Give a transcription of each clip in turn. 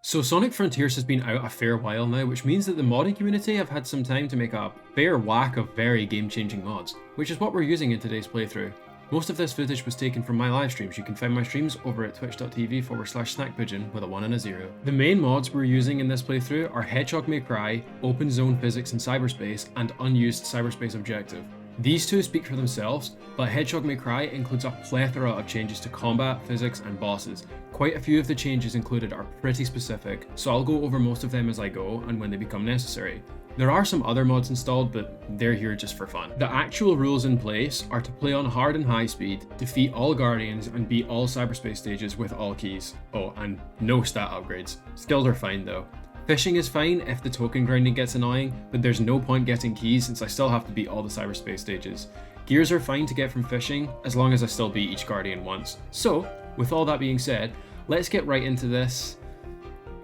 So Sonic Frontiers has been out a fair while now, which means that the modding community have had some time to make a fair whack of very game-changing mods, which is what we're using in today's playthrough. Most of this footage was taken from my live streams. You can find my streams over at twitch.tv/Snackpigeon with a 1 and a 0. The main mods we're using in this playthrough are Hedgehog May Cry, Open Zone Physics and Cyberspace, and Unused Cyberspace Objective. These two speak for themselves, but Hedgehog May Cry includes a plethora of changes to combat, physics, and bosses. Quite a few of the changes included are pretty specific, so I'll go over most of them as I go and when they become necessary. There are some other mods installed, but they're here just for fun. The actual rules in place are to play on hard and high speed, defeat all guardians, and beat all cyberspace stages with all keys. Oh, and no stat upgrades. Skills are fine though. Fishing is fine if the token grinding gets annoying, but there's no point getting keys since I still have to beat all the cyberspace stages. Gears are fine to get from fishing, as long as I still beat each guardian once. So, with all that being said, let's get right into this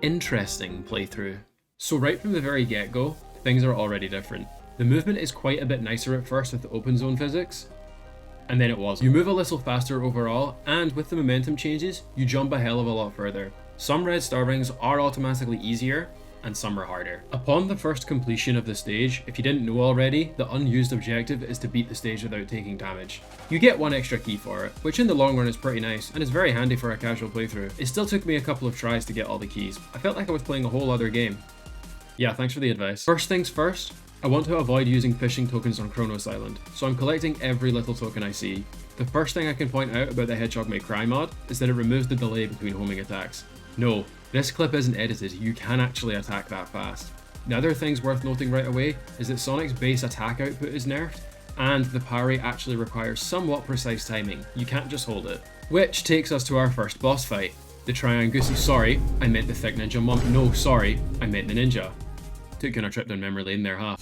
interesting playthrough. So right from the very get-go, things are already different. The movement is quite a bit nicer at first with the open zone physics, and then it wasn't. You move a little faster overall, and with the momentum changes, you jump a hell of a lot further. Some red star rings are automatically easier, and some are harder. Upon the first completion of the stage, if you didn't know already, the unused objective is to beat the stage without taking damage. You get one extra key for it, which in the long run is pretty nice, and is very handy for a casual playthrough. It still took me a couple of tries to get all the keys. I felt like I was playing a whole other game. Yeah, thanks for the advice. First things first, I want to avoid using fishing tokens on Kronos Island, so I'm collecting every little token I see. The first thing I can point out about the Hedgehog May Cry mod is that it removes the delay between homing attacks. No, this clip isn't edited, you can actually attack that fast. The other things worth noting right away is that Sonic's base attack output is nerfed, and the parry actually requires somewhat precise timing, you can't just hold it. Which takes us to our first boss fight. The Triangusi, sorry, I meant the Thick Ninja Monk, no sorry, I meant the ninja. Took you on a trip down memory lane there, huh?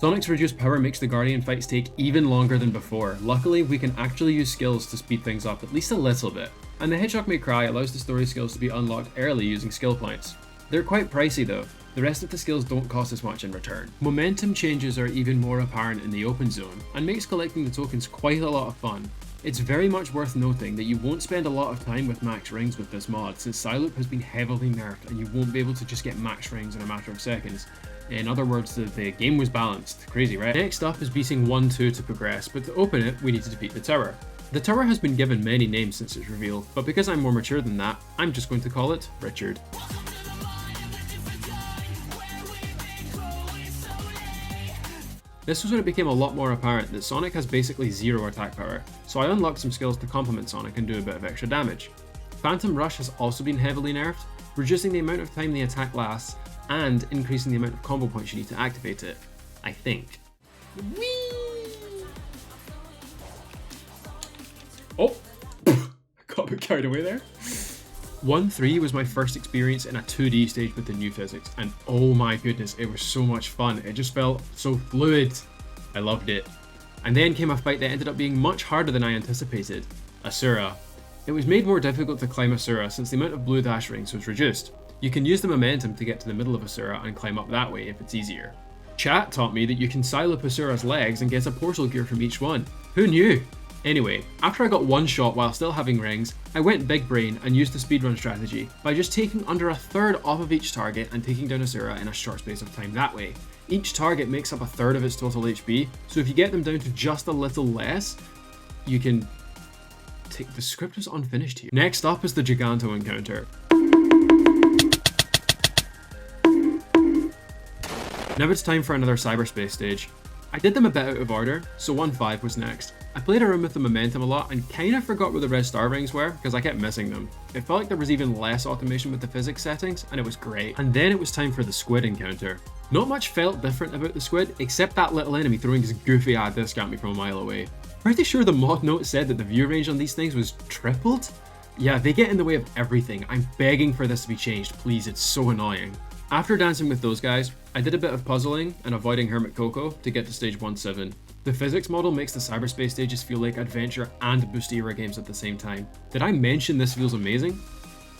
Sonic's reduced power makes the Guardian fights take even longer than before. Luckily, we can actually use skills to speed things up at least a little bit. And the Hedgehog May Cry allows the story skills to be unlocked early using skill points. They're quite pricey though. The rest of the skills don't cost as much in return. Momentum changes are even more apparent in the open zone, and makes collecting the tokens quite a lot of fun. It's very much worth noting that you won't spend a lot of time with max rings with this mod, since Psyloop has been heavily nerfed and you won't be able to just get max rings in a matter of seconds. In other words, the game was balanced. Crazy, right? Next up is beating 1-2 to progress, but to open it, we need to defeat the tower. The tower has been given many names since its reveal, but because I'm more mature than that, I'm just going to call it Richard. This was when it became a lot more apparent that Sonic has basically zero attack power, so I unlocked some skills to complement Sonic and do a bit of extra damage. Phantom Rush has also been heavily nerfed, reducing the amount of time the attack lasts, and increasing the amount of combo points you need to activate it, I think. Whee! Oh! Got a bit carried away there. 1-3 was my first experience in a 2D stage with the new physics, and oh my goodness, it was so much fun. It just felt so fluid. I loved it. And then came a fight that ended up being much harder than I anticipated. Asura. It was made more difficult to climb Asura since the amount of blue dash rings was reduced. You can use the momentum to get to the middle of Asura and climb up that way if it's easier. Chat taught me that you can Psyloop Asura's legs and get a portal gear from each one. Who knew? Anyway, after I got one shot while still having rings, I went big brain and used the speedrun strategy by just taking under a third off of each target and taking down Asura in a short space of time that way. Each target makes up a third of its total HP, so if you get them down to just a little less, you can take... The script is unfinished here. Next up is the Giganto encounter. Now it's time for another cyberspace stage. I did them a bit out of order, so 1-5 was next. I played around with the momentum a lot and kinda forgot where the red star rings were because I kept missing them. It felt like there was even less automation with the physics settings and it was great. And then it was time for the squid encounter. Not much felt different about the squid except that little enemy throwing his goofy disc at me from a mile away. Pretty sure the mod note said that the view range on these things was tripled? Yeah, they get in the way of everything. I'm begging for this to be changed, please, it's so annoying. After dancing with those guys, I did a bit of puzzling and avoiding Hermit Coco to get to stage 1-7. The physics model makes the cyberspace stages feel like adventure and boost era games at the same time. Did I mention this feels amazing?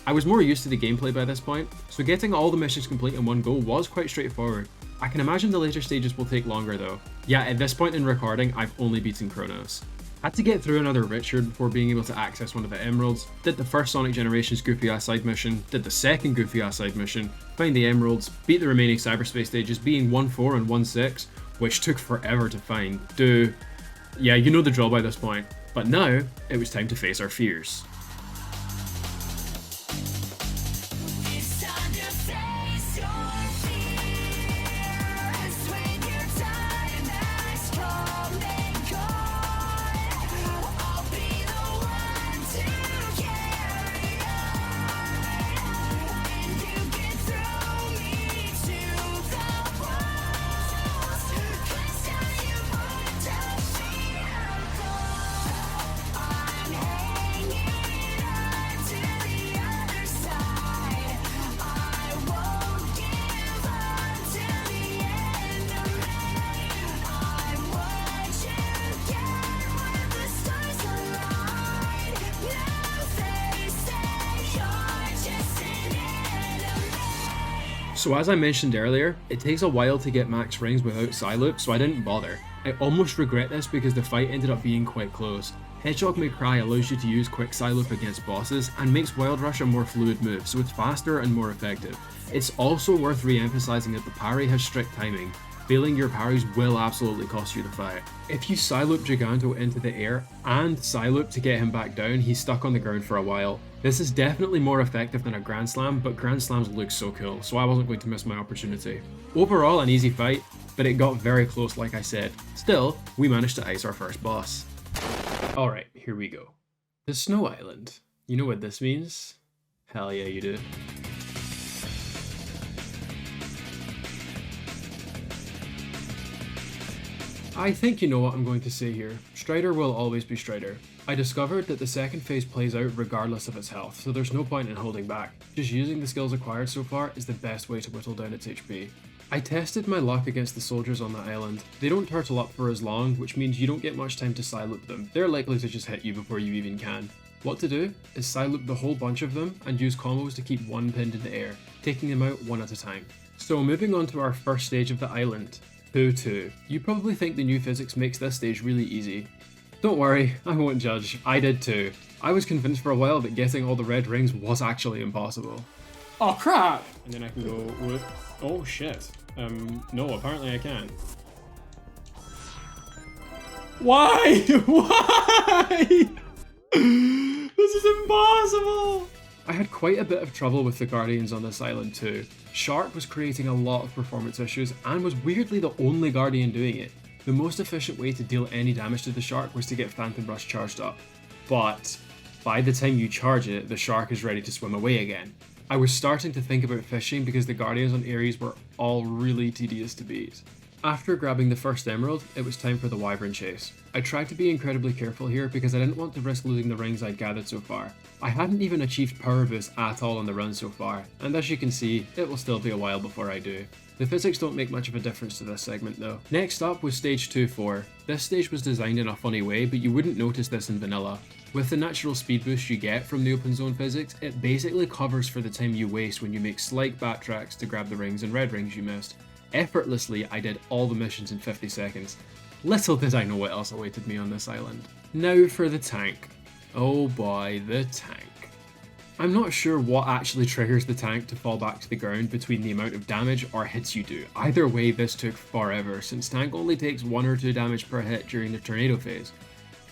I was more used to the gameplay by this point, so getting all the missions complete in one go was quite straightforward. I can imagine the later stages will take longer though. Yeah, at this point in recording, I've only beaten Chronos. Had to get through another Richard before being able to access one of the emeralds, did the first Sonic Generations goofy ass side mission, did the second goofy ass side mission, find the emeralds, beat the remaining cyberspace stages being 1-4 and 1-6, which took forever to find. Yeah, you know the drill by this point. But now, it was time to face our fears. So as I mentioned earlier, it takes a while to get max rings without Psyloop, so I didn't bother. I almost regret this because the fight ended up being quite close. Hedgehog May Cry allows you to use quick Psyloop against bosses and makes Wild Rush a more fluid move, so it's faster and more effective. It's also worth re-emphasizing that the parry has strict timing. Failing your parries will absolutely cost you the fight. If you Psyloop Giganto into the air and Psyloop to get him back down, he's stuck on the ground for a while. This is definitely more effective than a Grand Slam, but Grand Slams look so cool, so I wasn't going to miss my opportunity. Overall, an easy fight, but it got very close like I said. Still, we managed to ice our first boss. Alright, here we go. The Snow Island. You know what this means? Hell yeah, you do. I think you know what I'm going to say here. Strider will always be Strider. I discovered that the second phase plays out regardless of its health, so there's no point in holding back. Just using the skills acquired so far is the best way to whittle down its HP. I tested my luck against the soldiers on the island. They don't turtle up for as long, which means you don't get much time to Psyloop them. They're likely to just hit you before you even can. What to do is Psyloop the whole bunch of them and use combos to keep one pinned in the air, taking them out one at a time. So moving on to our first stage of the island. 2-2. You probably think the new physics makes this stage really easy. Don't worry, I won't judge, I did too. I was convinced for a while that getting all the red rings was actually impossible. Oh crap! And then I can go with... oh shit. No, apparently I can. Why? Why? This is impossible! I had quite a bit of trouble with the Guardians on this island too. Shark was creating a lot of performance issues and was weirdly the only Guardian doing it. The most efficient way to deal any damage to the Shark was to get Phantom Rush charged up. But by the time you charge it, the Shark is ready to swim away again. I was starting to think about fishing because the Guardians on Ares were all really tedious to beat. After grabbing the first emerald, it was time for the Wyvern chase. I tried to be incredibly careful here because I didn't want to risk losing the rings I'd gathered so far. I hadn't even achieved power boost at all on the run so far, and as you can see, it will still be a while before I do. The physics don't make much of a difference to this segment though. Next up was stage 2-4. This stage was designed in a funny way, but you wouldn't notice this in vanilla. With the natural speed boost you get from the open zone physics, it basically covers for the time you waste when you make slight backtracks to grab the rings and red rings you missed. Effortlessly, I did all the missions in 50 seconds. Little did I know what else awaited me on this island. Now for the tank. Oh boy, the tank. I'm not sure what actually triggers the tank to fall back to the ground between the amount of damage or hits you do. Either way, this took forever, since tank only takes 1 or 2 damage per hit during the tornado phase.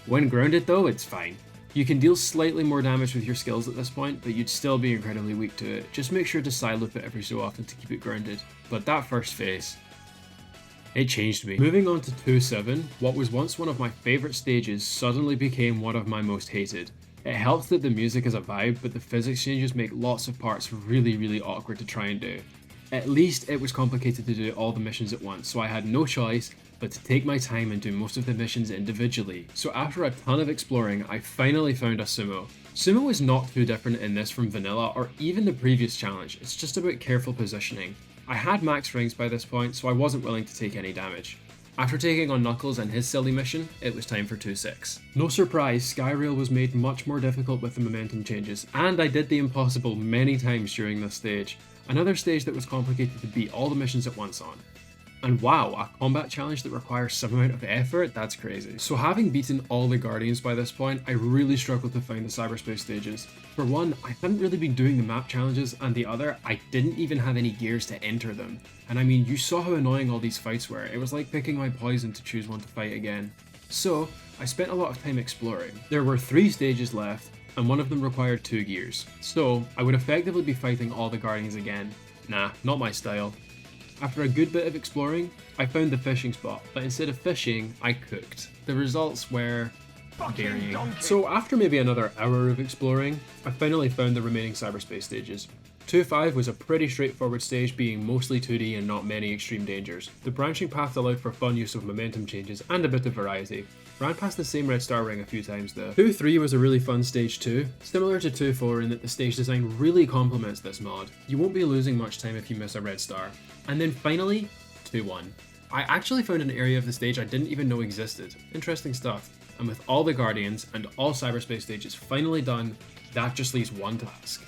When grounded though, it's fine. You can deal slightly more damage with your skills at this point, but you'd still be incredibly weak to it. Just make sure to Psyloop it every so often to keep it grounded. But that first phase, it changed me. Moving on to 2-7, what was once one of my favourite stages suddenly became one of my most hated. It helps that the music is a vibe, but the physics changes make lots of parts really awkward to try and do. At least it was complicated to do all the missions at once, so I had no choice but to take my time and do most of the missions individually. So after a ton of exploring, I finally found a sumo. Sumo is not too different in this from vanilla or even the previous challenge, it's just about careful positioning. I had max rings by this point, so I wasn't willing to take any damage. After taking on Knuckles and his silly mission, it was time for 2-6. No surprise, Skyrail was made much more difficult with the momentum changes, and I did the impossible many times during this stage. Another stage that was complicated to beat all the missions at once on. And wow, a combat challenge that requires some amount of effort? That's crazy. So having beaten all the Guardians by this point, I really struggled to find the cyberspace stages. For one, I hadn't really been doing the map challenges, and the other, I didn't even have any gears to enter them. And I mean, you saw how annoying all these fights were. It was like picking my poison to choose one to fight again. So, I spent a lot of time exploring. There were 3 stages left, and one of them required 2 gears. So, I would effectively be fighting all the Guardians again. Nah, not my style. After a good bit of exploring, I found the fishing spot, but instead of fishing, I cooked. The results were varying. So after maybe another hour of exploring, I finally found the remaining cyberspace stages. 2-5 was a pretty straightforward stage, being mostly 2D and not many extreme dangers. The branching path allowed for fun use of momentum changes and a bit of variety. Ran past the same red star ring a few times though. 2-3 was a really fun stage too, similar to 2-4 in that the stage design really complements this mod. You won't be losing much time if you miss a red star. And then finally, 2-1. I actually found an area of the stage I didn't even know existed. Interesting stuff. And with all the Guardians and all cyberspace stages finally done, that just leaves one task.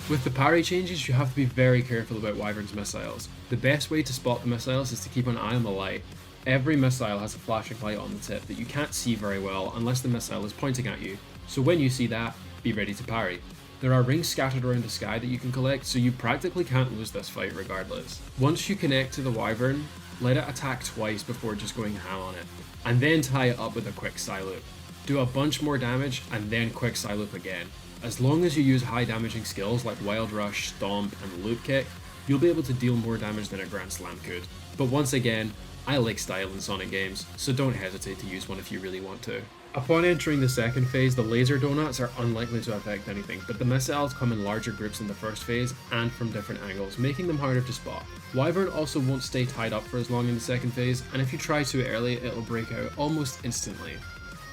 With the parry changes, you have to be very careful about Wyvern's missiles. The best way to spot the missiles is to keep an eye on the light. Every missile has a flashing light on the tip that you can't see very well unless the missile is pointing at you, so when you see that, be ready to parry. There are rings scattered around the sky that you can collect, so you practically can't lose this fight regardless. Once you connect to the Wyvern, let it attack twice before just going ham on it, and then tie it up with a quick Psyloop. Do a bunch more damage, and then quick Psyloop again. As long as you use high damaging skills like Wild Rush, Stomp, and Loop Kick, you'll be able to deal more damage than a Grand Slam could. But once again, I like style in Sonic games, so don't hesitate to use one if you really want to. Upon entering the second phase, the laser donuts are unlikely to affect anything, but the missiles come in larger groups in the first phase and from different angles, making them harder to spot. Wyvern also won't stay tied up for as long in the second phase, and if you try too early, it'll break out almost instantly.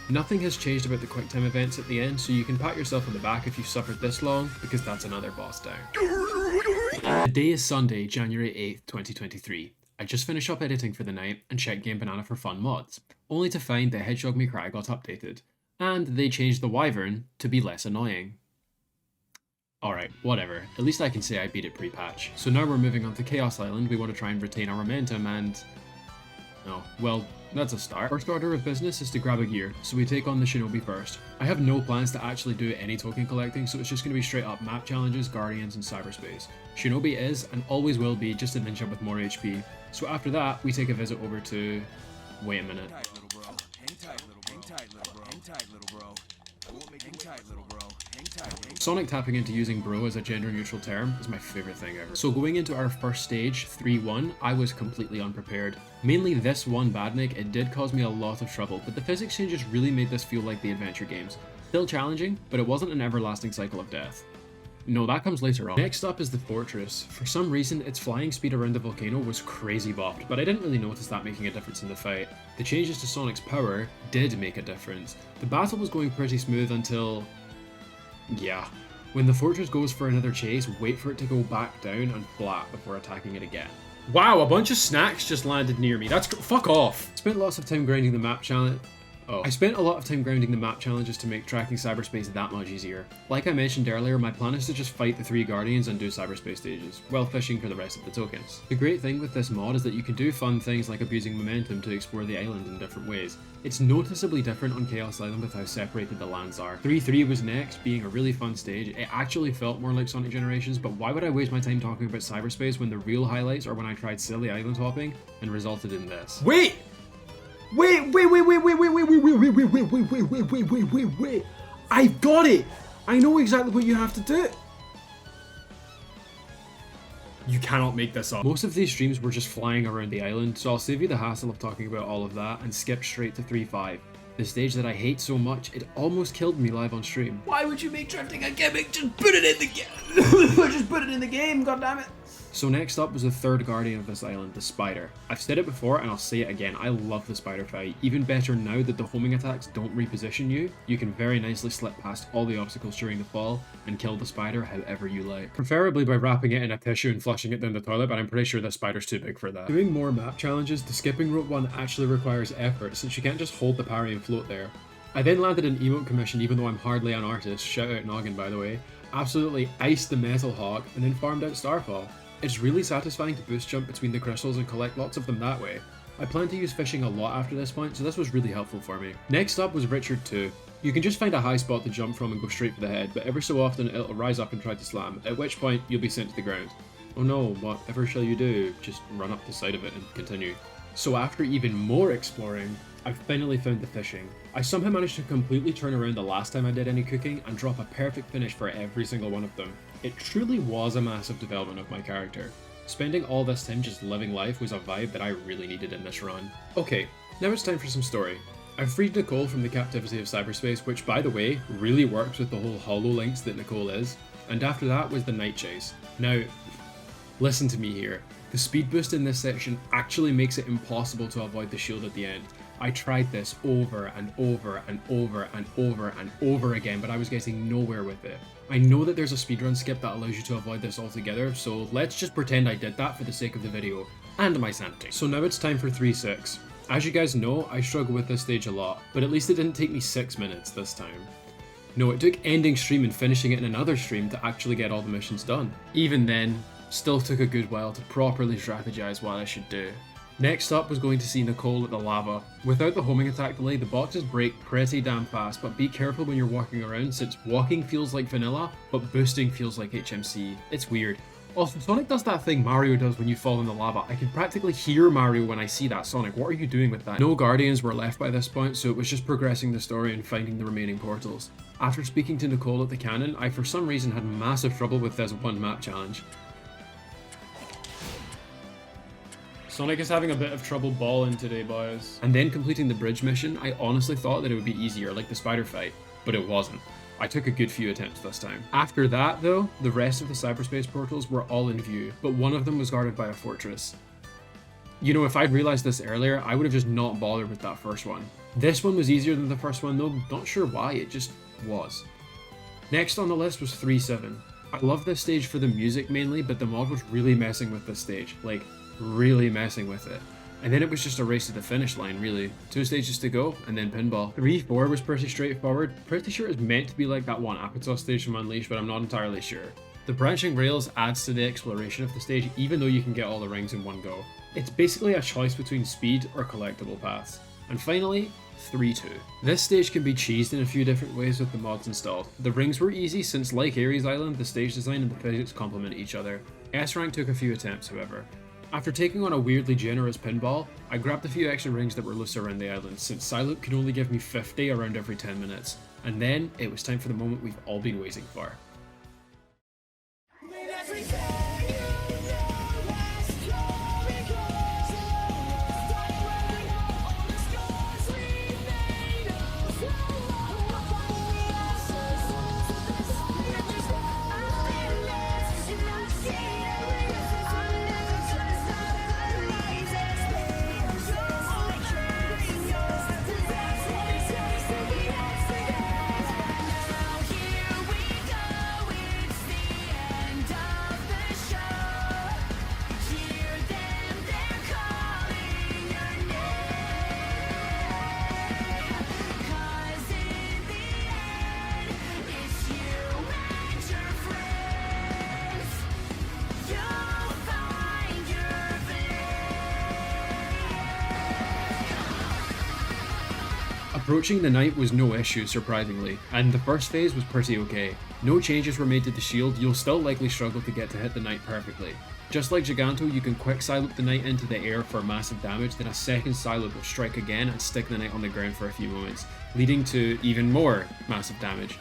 Nothing has changed about the quick time events at the end, so you can pat yourself on the back if you've suffered this long, because that's another boss down. The day is Sunday, January 8th, 2023. I just finished up editing for the night and checked Game Banana for fun mods, only to find that Hedgehog May Cry got updated, and they changed the Wyvern to be less annoying. Alright, whatever, at least I can say I beat it pre-patch. So now we're moving on to Chaos Island. We want to try and retain our momentum and... oh, well, that's a start. First order of business is to grab a gear, so we take on the Shinobi first. I have no plans to actually do any token collecting, so it's just going to be straight up map challenges, Guardians, and Cyberspace. Shinobi is, and always will be, just a ninja with more HP. So after that, we take a visit over to... wait a minute. Sonic tapping into using bro as a gender neutral term is my favourite thing ever. So going into our first stage, 3-1, I was completely unprepared. Mainly this one badnik, it did cause me a lot of trouble, but the physics changes really made this feel like the adventure games. Still challenging, but it wasn't an everlasting cycle of death. No, that comes later on. Next up is the fortress. For some reason, its flying speed around the volcano was crazy bopped, but I didn't really notice that making a difference in the fight. The changes to Sonic's power did make a difference. The battle was going pretty smooth until... yeah. When the fortress goes for another chase, wait for it to go back down and flat before attacking it again. Wow, a bunch of snacks just landed near me. That's... fuck off! Spent lots of time grinding the map challenge... Oh. I spent a lot of time grounding the map challenges to make tracking cyberspace that much easier. Like I mentioned earlier, my plan is to just fight the 3 guardians and do cyberspace stages, while fishing for the rest of the tokens. The great thing with this mod is that you can do fun things like abusing momentum to explore the island in different ways. It's noticeably different on Chaos Island with how separated the lands are. 3-3 was next, being a really fun stage. It actually felt more like Sonic Generations, but why would I waste my time talking about cyberspace when the real highlights are when I tried silly island hopping and resulted in this? Wait! I've got it! I know exactly what you have to do! You cannot make this up. Most of these streams were just flying around the island, so I'll save you the hassle of talking about all of that and skip straight to 3-5. The stage that I hate so much, it almost killed me live on stream. Why would you make drifting a gimmick? Just put it in the game! Just put it in the game, goddammit! So next up was the 3rd guardian of this island, the spider. I've said it before and I'll say it again, I love the spider fight. Even better now that the homing attacks don't reposition you, you can very nicely slip past all the obstacles during the fall and kill the spider however you like. Preferably by wrapping it in a tissue and flushing it down the toilet, but I'm pretty sure the spider's too big for that. Doing more map challenges, the skipping rope one actually requires effort since you can't just hold the parry and float there. I then landed an emote commission even though I'm hardly an artist, shout out Noggin by the way, absolutely iced the Metal Hawk and then farmed out Starfall. It's really satisfying to boost jump between the crystals and collect lots of them that way. I plan to use fishing a lot after this point, so this was really helpful for me. Next up was Richard 2. You can just find a high spot to jump from and go straight for the head, but every so often it'll rise up and try to slam, at which point you'll be sent to the ground. Oh no, whatever shall you do? Just run up the side of it and continue. So after even more exploring, I finally found the fishing. I somehow managed to completely turn around the last time I did any cooking and drop a perfect finish for every single one of them. It truly was a massive development of my character. Spending all this time just living life was a vibe that I really needed in this run. Okay, now it's time for some story. I've freed Nicole from the captivity of cyberspace, which by the way, really works with the whole HoloLinks that Nicole is, and after that was the night chase. Now, listen to me here. The speed boost in this section actually makes it impossible to avoid the shield at the end. I tried this over and over and over and over and over again, but I was getting nowhere with it. I know that there's a speedrun skip that allows you to avoid this altogether, so let's just pretend I did that for the sake of the video, and my sanity. So now it's time for 3-6. As you guys know, I struggle with this stage a lot, but at least it didn't take me 6 minutes this time. No, it took ending stream and finishing it in another stream to actually get all the missions done. Even then, still took a good while to properly strategize what I should do. Next up was going to see Nicole at the lava. Without the homing attack delay, the boxes break pretty damn fast, but be careful when you're walking around since walking feels like vanilla, but boosting feels like HMC. It's weird. Also, Sonic does that thing Mario does when you fall in the lava. I can practically hear Mario when I see that. Sonic, what are you doing with that? No guardians were left by this point, so it was just progressing the story and finding the remaining portals. After speaking to Nicole at the cannon, I for some reason had massive trouble with this one map challenge. Sonic is having a bit of trouble balling today, boys. And then completing the bridge mission, I honestly thought that it would be easier, like the spider fight, but it wasn't. I took a good few attempts this time. After that though, the rest of the cyberspace portals were all in view, but one of them was guarded by a fortress. You know, if I'd realized this earlier, I would have just not bothered with that first one. This one was easier than the first one though, not sure why, it just was. Next on the list was 3-7. I love this stage for the music mainly, but the mod was really messing with this stage, like really messing with it. And then it was just a race to the finish line really. 2 stages to go, and then pinball. 3-4 was pretty straightforward. Pretty sure it's meant to be like that one Apatow stage from Unleashed, but I'm not entirely sure. The branching rails adds to the exploration of the stage even though you can get all the rings in one go. It's basically a choice between speed or collectible paths. And finally, 3-2. This stage can be cheesed in a few different ways with the mods installed. The rings were easy since like Ares Island, the stage design and the physics complement each other. S rank took a few attempts however. After taking on a weirdly generous pinball, I grabbed a few extra rings that were loose around the island since Psyloop could only give me 50 around every 10 minutes. And then it was time for the moment we've all been waiting for. Approaching the knight was no issue, surprisingly, and the first phase was pretty okay. No changes were made to the shield, you'll still likely struggle to get to hit the knight perfectly. Just like Giganto, you can quick silo the knight into the air for massive damage, then a second silo will strike again and stick the knight on the ground for a few moments, leading to even more massive damage.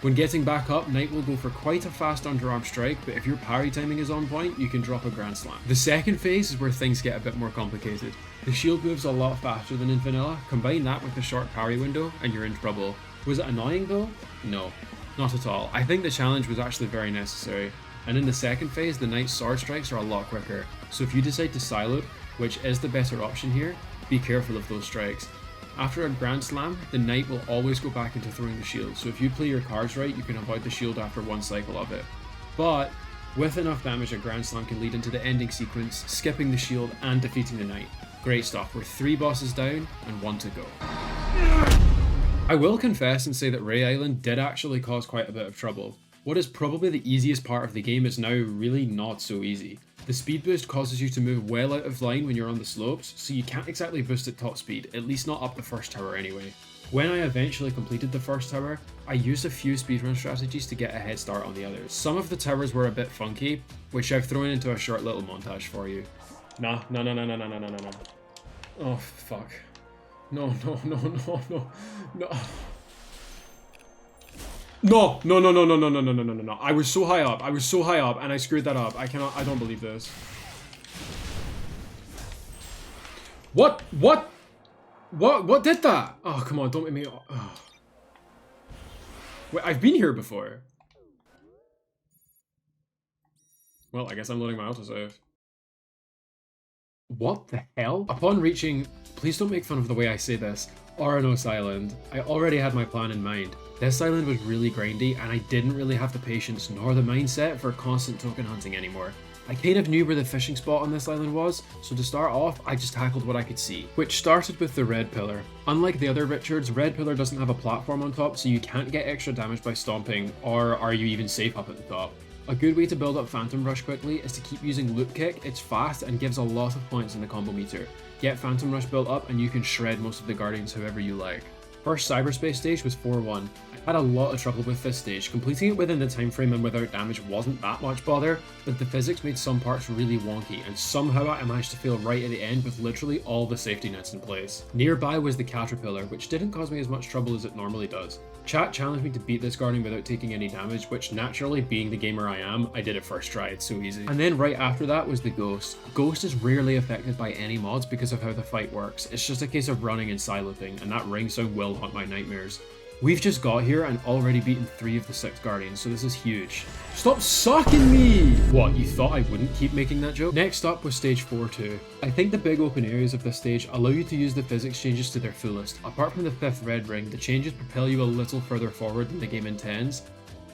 When getting back up, knight will go for quite a fast underarm strike, but if your parry timing is on point, you can drop a grand slam. The second phase is where things get a bit more complicated. The shield moves a lot faster than in vanilla, combine that with the short parry window and you're in trouble. Was it annoying though? No, not at all. I think the challenge was actually very necessary. And in the second phase, the knight's sword strikes are a lot quicker, so if you decide to silo, which is the better option here, be careful of those strikes. After a grand slam, the knight will always go back into throwing the shield, so if you play your cards right, you can avoid the shield after one cycle of it. But with enough damage, a grand slam can lead into the ending sequence, skipping the shield and defeating the knight. Great stuff, we're 3 bosses down and 1 to go. I will confess and say that Ray Island did actually cause quite a bit of trouble. What is probably the easiest part of the game is now really not so easy. The speed boost causes you to move well out of line when you're on the slopes, so you can't exactly boost at top speed, at least not up the first tower anyway. When I eventually completed the first tower, I used a few speedrun strategies to get a head start on the others. Some of the towers were a bit funky, which I've thrown into a short little montage for you. No. Oh fuck. No. No. I was so high up and I screwed that up. I don't believe this. What did that? Oh, come on, don't make me. Oh. Wait, I've been here before. Well, I guess I'm loading my autosave. What the hell? Upon reaching, please don't make fun of the way I say this, Oranos Island, I already had my plan in mind. This island was really grindy and I didn't really have the patience nor the mindset for constant token hunting anymore. I kind of knew where the fishing spot on this island was, so to start off, I just tackled what I could see, which started with the red pillar. Unlike the other Richards, red pillar doesn't have a platform on top, so you can't get extra damage by stomping, or are you even safe up at the top. A good way to build up Phantom Rush quickly is to keep using Loop Kick. It's fast and gives a lot of points in the combo meter. Get Phantom Rush built up and you can shred most of the Guardians however you like. First cyberspace stage was 4-1. I had a lot of trouble with this stage. Completing it within the time frame and without damage wasn't that much bother, but the physics made some parts really wonky, and somehow I managed to fail right at the end with literally all the safety nets in place. Nearby was the Caterpillar, which didn't cause me as much trouble as it normally does. Chat challenged me to beat this Guardian without taking any damage, which naturally, being the gamer I am, I did it first try, it's so easy. And then right after that was the Ghost. Ghost is rarely affected by any mods because of how the fight works. It's just a case of running and siloing, and that ring sound will haunt my nightmares. We've just got here and already beaten 3 of the 6 Guardians, so this is huge. Stop sucking me! What, you thought I wouldn't keep making that joke? Next up was stage 4-2. I think the big open areas of this stage allow you to use the physics changes to their fullest. Apart from the 5th red ring, the changes propel you a little further forward than the game intends,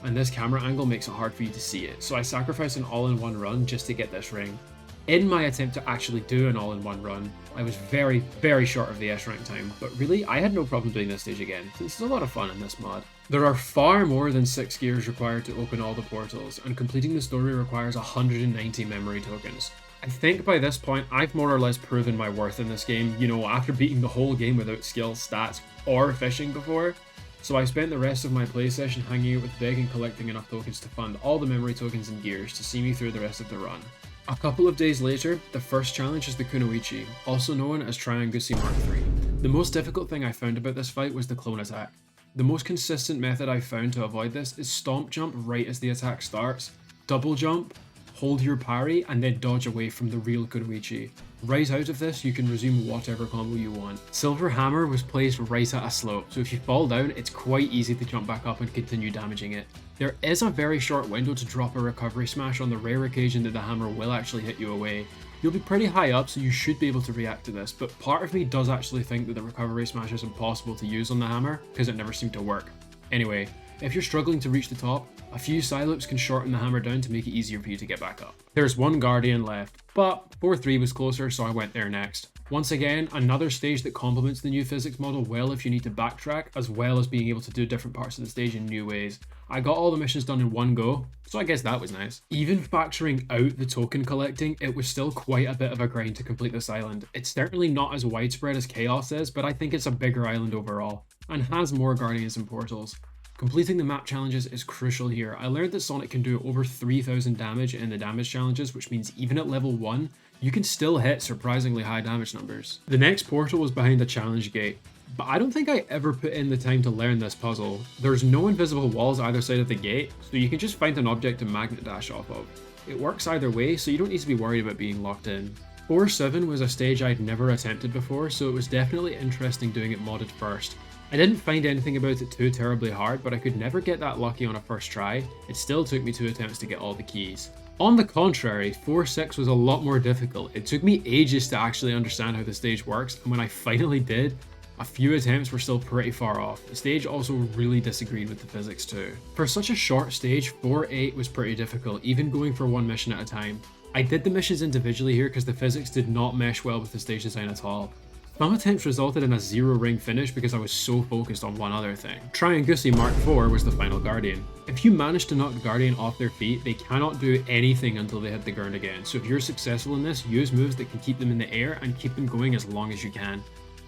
and this camera angle makes it hard for you to see it, so I sacrificed an all-in-one run just to get this ring. In my attempt to actually do an all-in-one run, I was very, very short of the S rank time, but really, I had no problem doing this stage again, since it's a lot of fun in this mod. There are far more than 6 gears required to open all the portals, and completing the story requires 190 memory tokens. I think by this point, I've more or less proven my worth in this game, you know, after beating the whole game without skill, stats, or fishing before. So I spent the rest of my play session hanging out with Big and collecting enough tokens to fund all the memory tokens and gears to see me through the rest of the run. A couple of days later, the first challenge is the Kunoichi, also known as Triangusi Mark III. The most difficult thing I found about this fight was the clone attack. The most consistent method I've found to avoid this is stomp jump right as the attack starts, double jump, hold your parry, and then dodge away from the real Kunoichi. Right out of this, you can resume whatever combo you want. Silver Hammer was placed right at a slope, so if you fall down, it's quite easy to jump back up and continue damaging it. There is a very short window to drop a recovery smash on the rare occasion that the hammer will actually hit you away. You'll be pretty high up, so you should be able to react to this, but part of me does actually think that the recovery smash is impossible to use on the hammer, because it never seemed to work. Anyway, If you're struggling to reach the top, a few side loops can shorten the hammer down to make it easier for you to get back up. There's one Guardian left, but 4-3 was closer, so I went there next. Once again, another stage that complements the new physics model well if you need to backtrack, as well as being able to do different parts of the stage in new ways. I got all the missions done in one go, so I guess that was nice. Even factoring out the token collecting, it was still quite a bit of a grind to complete this island. It's certainly not as widespread as Chaos is, but I think it's a bigger island overall, and has more Guardians and portals. Completing the map challenges is crucial here. I learned that Sonic can do over 3000 damage in the damage challenges, which means even at level 1, you can still hit surprisingly high damage numbers. The next portal was behind the challenge gate, but I don't think I ever put in the time to learn this puzzle. There's no invisible walls either side of the gate, so you can just find an object to magnet dash off of. It works either way, so you don't need to be worried about being locked in. 4-7 was a stage I'd never attempted before, so it was definitely interesting doing it modded first. I didn't find anything about it too terribly hard, but I could never get that lucky on a first try. It still took me 2 attempts to get all the keys. On the contrary, 4-6 was a lot more difficult. It took me ages to actually understand how the stage works, and when I finally did, a few attempts were still pretty far off. The stage also really disagreed with the physics too. For such a short stage, 4-8 was pretty difficult, even going for one mission at a time. I did the missions individually here because the physics did not mesh well with the stage design at all. Some attempts resulted in a 0 ring finish because I was so focused on one other thing. Triangusi Mark IV was the final Guardian. If you manage to knock the Guardian off their feet, they cannot do anything until they hit the ground again, so if you're successful in this, use moves that can keep them in the air and keep them going as long as you can.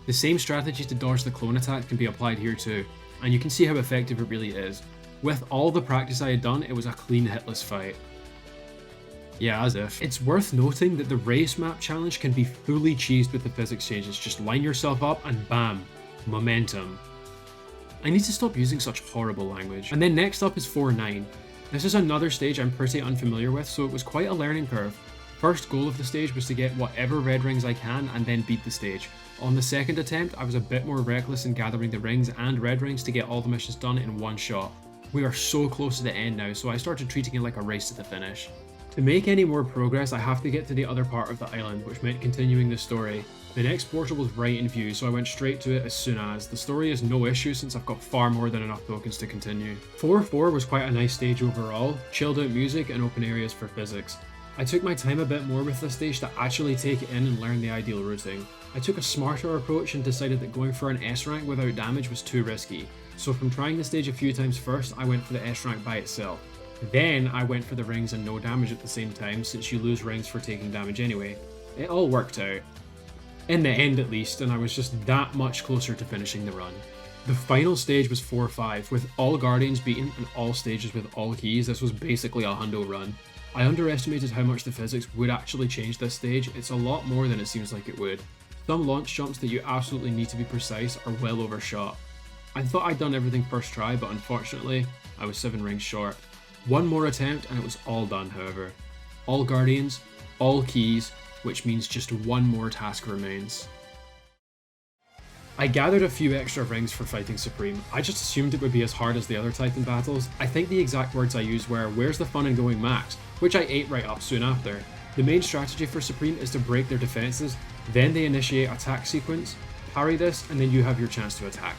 The same strategy to dodge the clone attack can be applied here too, and you can see how effective it really is. With all the practice I had done, it was a clean hitless fight. Yeah, as if. It's worth noting that the race map challenge can be fully cheesed with the physics changes. Just line yourself up and bam, momentum. I need to stop using such horrible language. And then next up is 4-9. This is another stage I'm pretty unfamiliar with, so it was quite a learning curve. First goal of the stage was to get whatever red rings I can and then beat the stage. On the second attempt, I was a bit more reckless in gathering the rings and red rings to get all the missions done in one shot. We are so close to the end now, so I started treating it like a race to the finish. To make any more progress, I have to get to the other part of the island, which meant continuing the story. The next portal was right in view, so I went straight to it as soon as. The story is no issue since I've got far more than enough tokens to continue. 4-4 was quite a nice stage overall, chilled out music and open areas for physics. I took my time a bit more with this stage to actually take it in and learn the ideal routing. I took a smarter approach and decided that going for an S rank without damage was too risky, so from trying the stage a few times first, I went for the S rank by itself. Then I went for the rings and no damage at the same time, since you lose rings for taking damage anyway. It all worked out. In the end at least, and I was just that much closer to finishing the run. The final stage was 4-5, with all Guardians beaten and all stages with all keys. This was basically a hundo run. I underestimated how much the physics would actually change this stage. It's a lot more than it seems like it would. Some launch jumps that you absolutely need to be precise are well overshot. I thought I'd done everything first try, but unfortunately, I was 7 rings short. One more attempt and it was all done, however. All Guardians, all keys, which means just one more task remains. I gathered a few extra rings for fighting Supreme. I just assumed it would be as hard as the other Titan battles. I think the exact words I used were, "Where's the fun in going max?" which I ate right up soon after. The main strategy for Supreme is to break their defenses, then they initiate attack sequence, parry this, and then you have your chance to attack.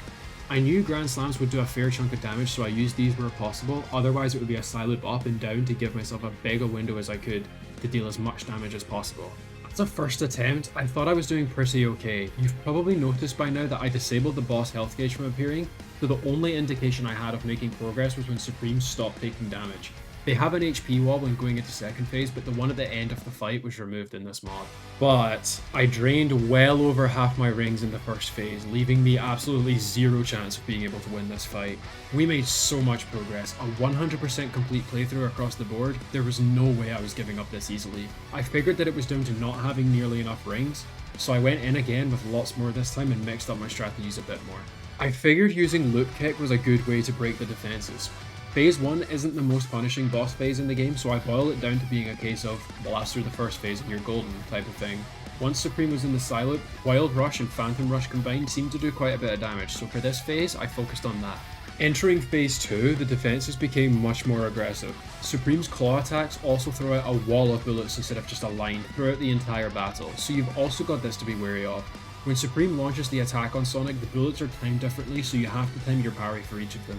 I knew Grand Slams would do a fair chunk of damage, so I used these where possible, otherwise it would be a side loop up and down to give myself as big a window as I could to deal as much damage as possible. As a first attempt, I thought I was doing pretty okay. You've probably noticed by now that I disabled the boss health gauge from appearing, so the only indication I had of making progress was when Supreme stopped taking damage. They have an HP wall when going into second phase, but the one at the end of the fight was removed in this mod. But I drained well over half my rings in the first phase, leaving me absolutely zero chance of being able to win this fight. We made so much progress, a 100% complete playthrough across the board. There was no way I was giving up this easily. I figured that it was down to not having nearly enough rings, so I went in again with lots more this time and mixed up my strategies a bit more. I figured using Loop Kick was a good way to break the defenses. Phase 1 isn't the most punishing boss phase in the game, so I boil it down to being a case of blast through the first phase and you're golden type of thing. Once Supreme was in the Psyloop, Wild Rush and Phantom Rush combined seemed to do quite a bit of damage, so for this phase I focused on that. Entering Phase 2, the defenses became much more aggressive. Supreme's claw attacks also throw out a wall of bullets instead of just a line throughout the entire battle, so you've also got this to be wary of. When Supreme launches the attack on Sonic, the bullets are timed differently, so you have to time your parry for each of them.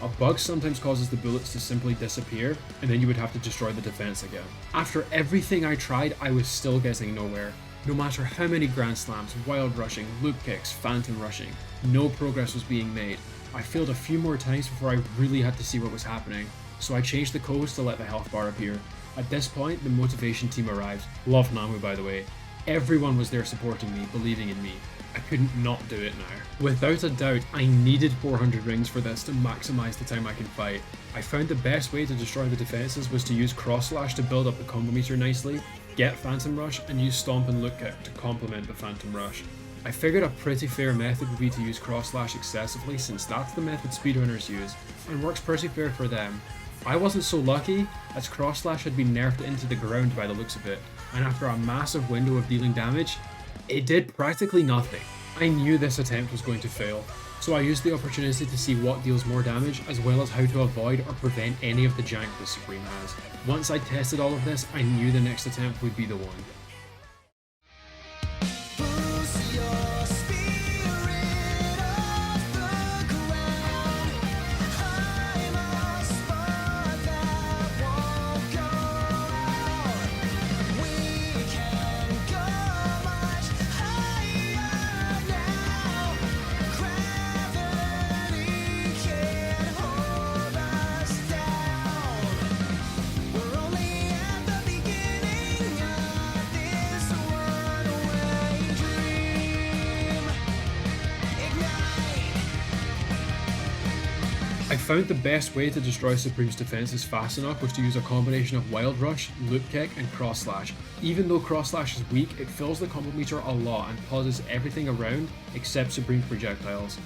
A bug sometimes causes the bullets to simply disappear, and then you would have to destroy the defense again. After everything I tried, I was still getting nowhere. No matter how many Grand Slams, wild rushing, loop kicks, phantom rushing, no progress was being made. I failed a few more times before I really had to see what was happening, so I changed the codes to let the health bar appear. At this point, the motivation team arrived. Love Namu, by the way. Everyone was there supporting me, believing in me. I couldn't not do it now. Without a doubt, I needed 400 rings for this to maximise the time I can fight. I found the best way to destroy the defences was to use cross slash to build up the combo meter nicely, get Phantom Rush, and use Stomp and Look Kick to complement the Phantom Rush. I figured a pretty fair method would be to use cross slash excessively, since that's the method speedrunners use, and works pretty fair for them. I wasn't so lucky, as cross slash had been nerfed into the ground by the looks of it, and after a massive window of dealing damage, it did practically nothing. I knew this attempt was going to fail, so I used the opportunity to see what deals more damage, as well as how to avoid or prevent any of the jank the Supreme has. Once I tested all of this, I knew the next attempt would be the one. I found the best way to destroy Supreme's defenses fast enough was to use a combination of Wild Rush, Loop Kick, and Cross Slash. Even though Cross Slash is weak, it fills the combo meter a lot and pauses everything around except Supreme's projectiles.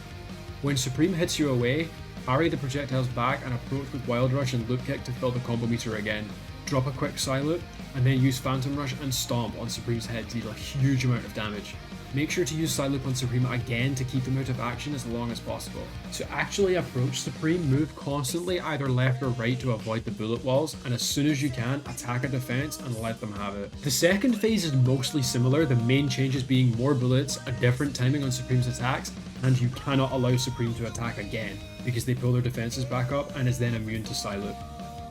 When Supreme hits you away, parry the projectiles back and approach with Wild Rush and Loop Kick to fill the combo meter again. Drop a quick Psy-Loop, and then use Phantom Rush and Stomp on Supreme's head to deal a huge amount of damage. Make sure to use Psy-Loop on Supreme again to keep them out of action as long as possible. To actually approach Supreme, move constantly either left or right to avoid the bullet walls, and as soon as you can, attack a defense and let them have it. The second phase is mostly similar, the main changes being more bullets, a different timing on Supreme's attacks, and you cannot allow Supreme to attack again, because they pull their defenses back up and is then immune to Psy-Loop.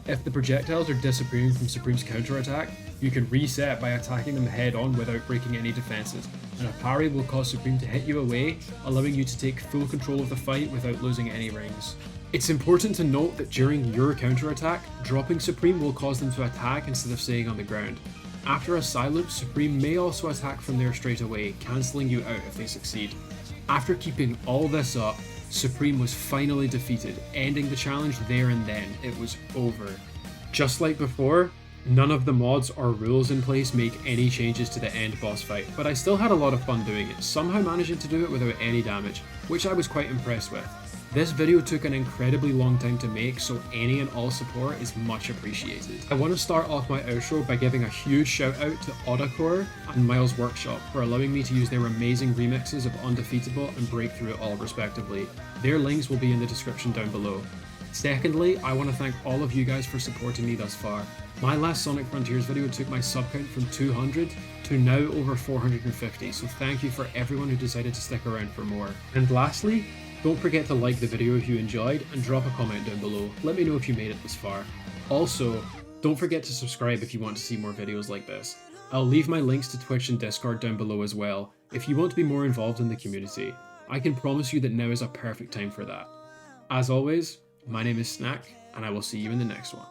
If the projectiles are disappearing from Supreme's counterattack, you can reset by attacking them head on without breaking any defenses, and a parry will cause Supreme to hit you away, allowing you to take full control of the fight without losing any rings. It's important to note that during your counterattack, dropping Supreme will cause them to attack instead of staying on the ground. After a Psy-Loop, Supreme may also attack from there straight away, cancelling you out if they succeed. After keeping all this up, Supreme was finally defeated, ending the challenge there and then. It was over. Just like before, none of the mods or rules in place make any changes to the end boss fight, but I still had a lot of fun doing it, somehow managing to do it without any damage, which I was quite impressed with. This video took an incredibly long time to make, so any and all support is much appreciated. I want to start off my outro by giving a huge shout out to Audacore and Miles Workshop for allowing me to use their amazing remixes of Undefeatable and Breakthrough It All respectively. Their links will be in the description down below. Secondly, I want to thank all of you guys for supporting me thus far. My last Sonic Frontiers video took my sub count from 200 to now over 450, so thank you for everyone who decided to stick around for more. And lastly, don't forget to like the video if you enjoyed and drop a comment down below. Let me know if you made it this far. Also, don't forget to subscribe if you want to see more videos like this. I'll leave my links to Twitch and Discord down below as well, if you want to be more involved in the community. I can promise you that now is a perfect time for that. As always, my name is Snack, and I will see you in the next one.